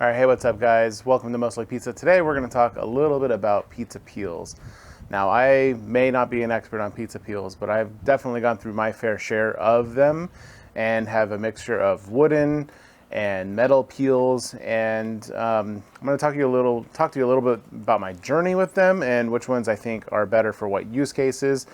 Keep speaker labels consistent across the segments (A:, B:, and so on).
A: All right, hey, what's up, guys? Welcome to Mostly Pizza. Today we're going to talk a little bit about pizza peels. Now, I may not be an expert on pizza peels, but I've definitely gone through my fair share of them and have a mixture of wooden and metal peels. And I'm going to talk to you a little bit about my journey with them and which ones I think are better for what use cases,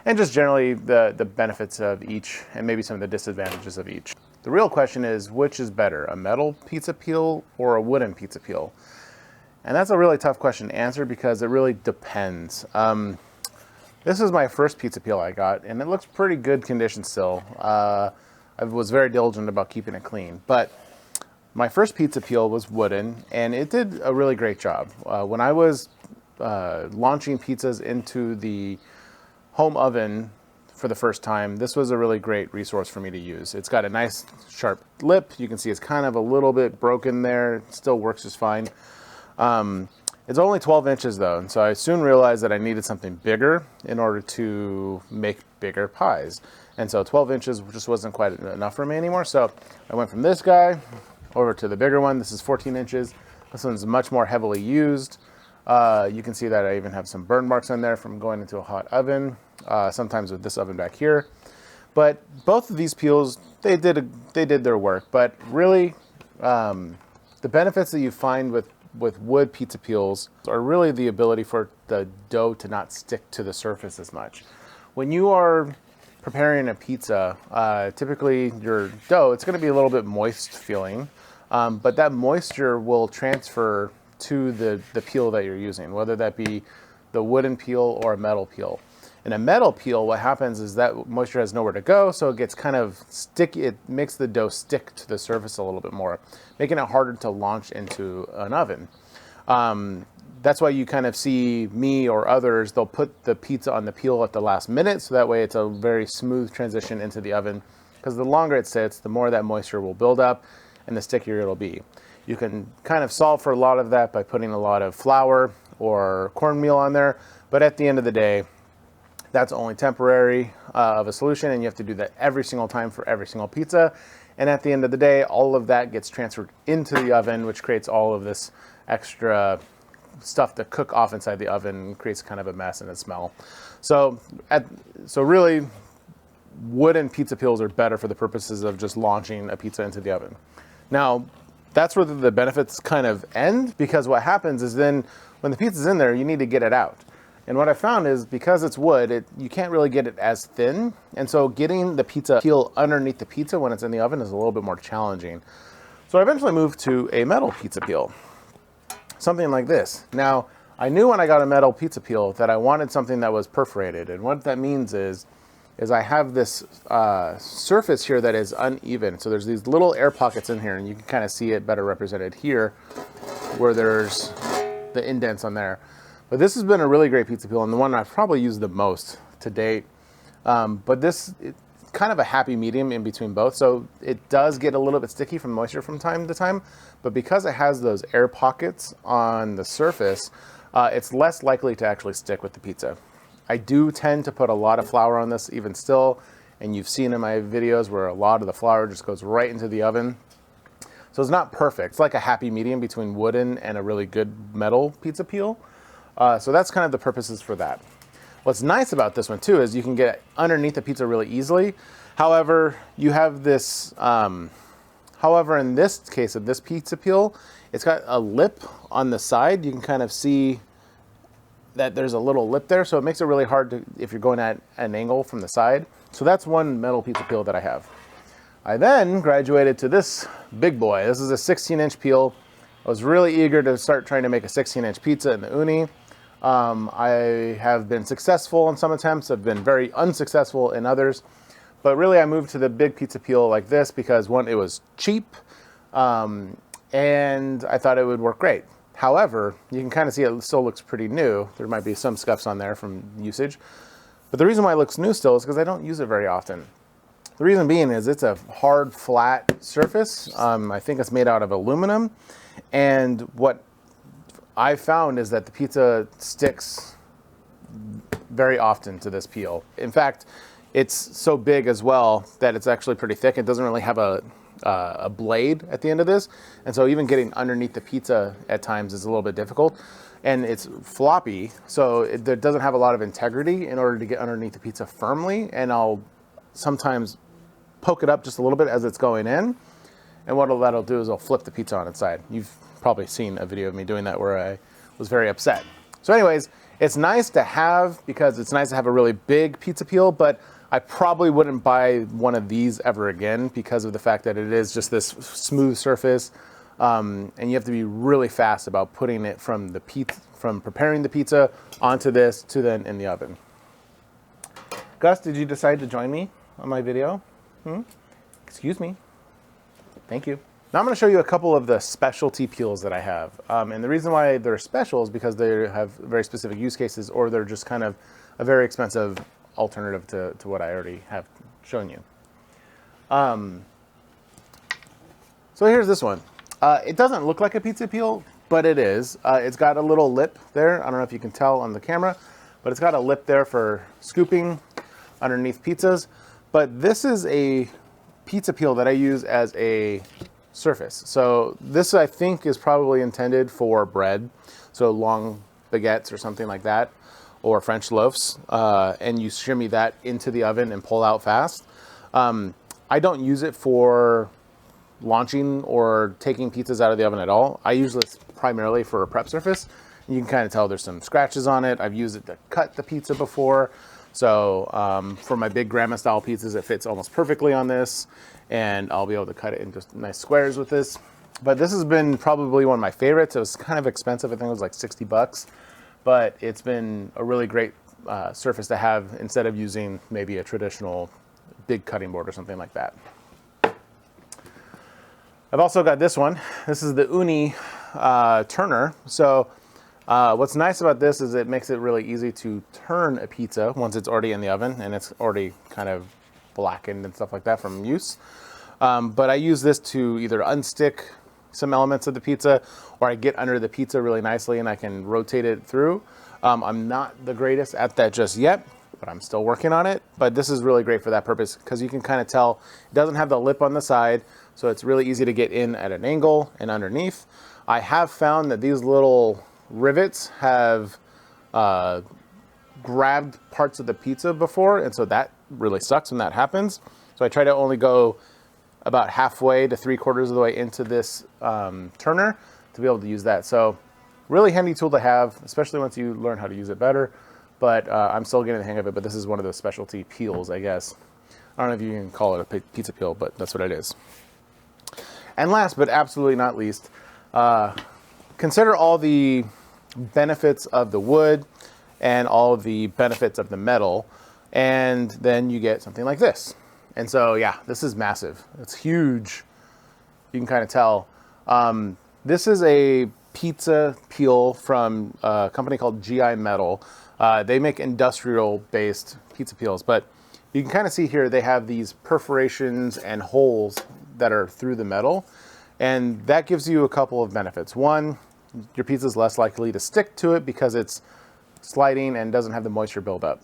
A: and just generally the benefits of each and maybe some of the disadvantages of each. The real question is, which is better, a metal pizza peel or a wooden pizza peel? And that's a really tough question to answer because it really depends. This is my first pizza peel I got, and it looks pretty good condition still. I was very diligent about keeping it clean. But my first pizza peel was wooden, and it did a really great job. When I was launching pizzas into the home oven for the first time, this was a really great resource for me to use. It's got a nice sharp lip. You can see it's kind of a little bit broken there. It still works just fine. It's only 12 inches though, and so I soon realized that I needed something bigger in order to make bigger pies. And so 12 inches just wasn't quite enough for me anymore. So I went from this guy over to the bigger one. This is 14 inches. This one's much more heavily used. You can see that I even have some burn marks on there from going into a hot oven, sometimes with this oven back here. But both of these peels, they did their work. But really, the benefits that you find with wood pizza peels are really the ability for the dough to not stick to the surface as much. When you are preparing a pizza, typically your dough, it's going to be a little bit moist feeling, but that moisture will transfer to the peel that you're using, whether that be the wooden peel or a metal peel. In a metal peel, what happens is that moisture has nowhere to go, so it gets kind of sticky. It makes the dough stick to the surface a little bit more, making it harder to launch into an oven. That's why you kind of see me or others, they'll put the pizza on the peel at the last minute, so that way it's a very smooth transition into the oven, because the longer it sits, the more that moisture will build up and the stickier it'll be. You can kind of solve for a lot of that by putting a lot of flour or cornmeal on there, but at the end of the day, that's only temporary of a solution, and you have to do that every single time for every single pizza. And at the end of the day, all of that gets transferred into the oven, which creates all of this extra stuff to cook off inside the oven and creates kind of a mess and a smell. So really, wooden pizza peels are better for the purposes of just launching a pizza into the oven. Now, that's where the benefits kind of end, because what happens is then when the pizza's in there, you need to get it out. And what I found is because it's wood, you can't really get it as thin. And so getting the pizza peel underneath the pizza when it's in the oven is a little bit more challenging. So I eventually moved to a metal pizza peel, something like this. Now, I knew when I got a metal pizza peel that I wanted something that was perforated. And what that means is I have this surface here that is uneven. So there's these little air pockets in here, and you can kind of see it better represented here where there's the indents on there. But this has been a really great pizza peel, and the one I've probably used the most to date. But it's kind of a happy medium in between both. So it does get a little bit sticky from moisture from time to time, but because it has those air pockets on the surface, it's less likely to actually stick with the pizza. I do tend to put a lot of flour on this even still, and you've seen in my videos where a lot of the flour just goes right into the oven. So it's not perfect. It's like a happy medium between wooden and a really good metal pizza peel. So that's kind of the purposes for that. What's nice about this one too is you can get underneath the pizza really easily. However, you have this, in this case of this pizza peel, it's got a lip on the side. You can kind of see that there's a little lip there, so it makes it really hard to, if you're going at an angle from the side. So that's one metal pizza peel that I have. I then graduated to this big boy. This is a 16-inch peel. I was really eager to start trying to make a 16-inch pizza in the uni. I have been successful in some attempts. I've been very unsuccessful in others. But really, I moved to the big pizza peel like this because, one, it was cheap, and I thought it would work great. However, you can kind of see it still looks pretty new. There might be some scuffs on there from usage. But the reason why it looks new still is because I don't use it very often. The reason being is it's a hard, flat surface. I think it's made out of aluminum. And what I found is that the pizza sticks very often to this peel. In fact, it's so big as well that it's actually pretty thick. It doesn't really have a a blade at the end of this. And so even getting underneath the pizza at times is a little bit difficult. And it's floppy, so it doesn't have a lot of integrity in order to get underneath the pizza firmly. And I'll sometimes poke it up just a little bit as it's going in. And what that'll do is I'll flip the pizza on its side. You've probably seen a video of me doing that where I was very upset. So anyways, it's nice to have because it's nice to have a really big pizza peel, but I probably wouldn't buy one of these ever again because of the fact that it is just this smooth surface. And you have to be really fast about putting it from preparing the pizza onto this to then in the oven. Gus, did you decide to join me on my video? Excuse me. Thank you. Now I'm going to show you a couple of the specialty peels that I have. And the reason why they're special is because they have very specific use cases, or they're just kind of a very expensive alternative to what I already have shown you. So here's this one. It doesn't look like a pizza peel, but it is. It's got a little lip there. I don't know if you can tell on the camera, but it's got a lip there for scooping underneath pizzas. But this is a pizza peel that I use as a surface. So this, I think, is probably intended for bread, so long baguettes or something like that, or French loaves, and you shimmy that into the oven and pull out fast. I don't use it for launching or taking pizzas out of the oven at all. I use this primarily for a prep surface. You can kind of tell there's some scratches on it. I've used it to cut the pizza before. So for my big grandma style pizzas, it fits almost perfectly on this, and I'll be able to cut it in just nice squares with this. But this has been probably one of my favorites. It was kind of expensive. I think it was like 60 bucks, but it's been a really great surface to have instead of using maybe a traditional big cutting board or something like that. I've also got this one. This is the Uni turner. So what's nice about this is it makes it really easy to turn a pizza once it's already in the oven and it's already kind of blackened and stuff like that from use. But I use this to either unstick some elements of the pizza, or I get under the pizza really nicely and I can rotate it through. I'm not the greatest at that just yet, but I'm still working on it. But this is really great for that purpose because you can kind of tell it doesn't have the lip on the side, so it's really easy to get in at an angle and underneath. I have found that these little rivets have grabbed parts of the pizza before, and so that really sucks when that happens. So I try to only go about halfway to 3/4 of the way into this turner to be able to use that. So really handy tool to have, especially once you learn how to use it better. But I'm still getting the hang of it, but this is one of the specialty peels, I guess. I don't know if you can call it a pizza peel, but that's what it is. And last but absolutely not least, consider all the benefits of the wood and all of the benefits of the metal, and then you get something like this. And so, yeah, this is massive. It's huge. You can kind of tell. This is a pizza peel from a company called GI Metal. They make industrial-based pizza peels, but you can kind of see here they have these perforations and holes that are through the metal, and that gives you a couple of benefits. One, your pizza is less likely to stick to it because it's sliding and doesn't have the moisture buildup.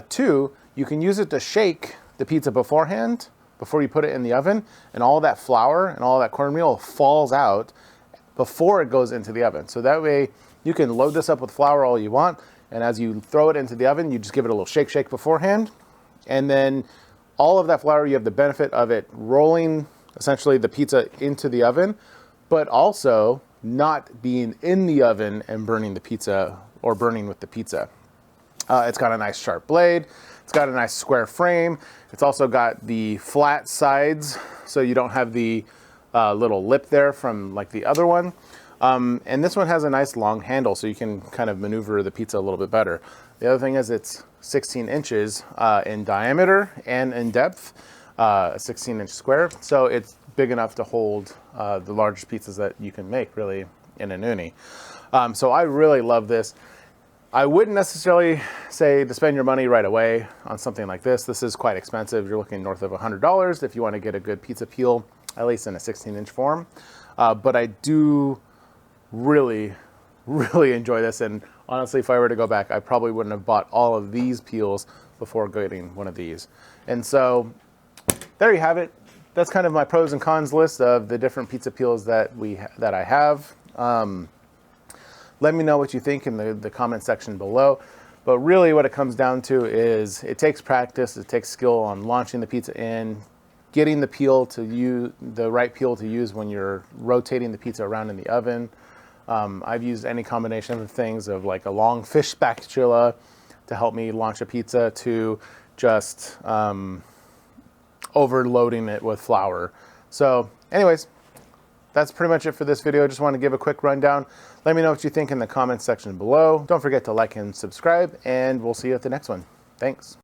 A: Two, you can use it to shake the pizza beforehand, before you put it in the oven, and all that flour and all that cornmeal falls out before it goes into the oven. So that way you can load this up with flour all you want, and as you throw it into the oven, you just give it a little shake beforehand, and then all of that flour, you have the benefit of it rolling essentially the pizza into the oven, but also not being in the oven and burning the pizza or burning with the pizza. It's got a nice sharp blade. It's got a nice square frame. It's also got the flat sides, so you don't have the little lip there from like the other one. And this one has a nice long handle, so you can kind of maneuver the pizza a little bit better. The other thing is it's 16 inches in diameter and in depth, a 16-inch square. So it's big enough to hold the largest pizzas that you can make, really, in an uni. So I really love this. I wouldn't necessarily say to spend your money right away on something like this. This is quite expensive. You're looking north of $100 if you want to get a good pizza peel, at least in a 16-inch form. But I do really enjoy this. And honestly, if I were to go back, I probably wouldn't have bought all of these peels before getting one of these. And so there you have it. that's kind of my pros and cons list of the different pizza peels that I have. Let me know what you think in the comment section below. But really what it comes down to is it takes practice, it takes skill on launching the pizza in, getting the peel to use, the right peel to use when you're rotating the pizza around in the oven. I've used any combination of things, of like a long fish spatula to help me launch a pizza, to just overloading it with flour. So anyways, that's pretty much it for this video. Just want to give a quick rundown. Let me know what you think in the comments section below. Don't forget to like and subscribe, and we'll see you at the next one. Thanks.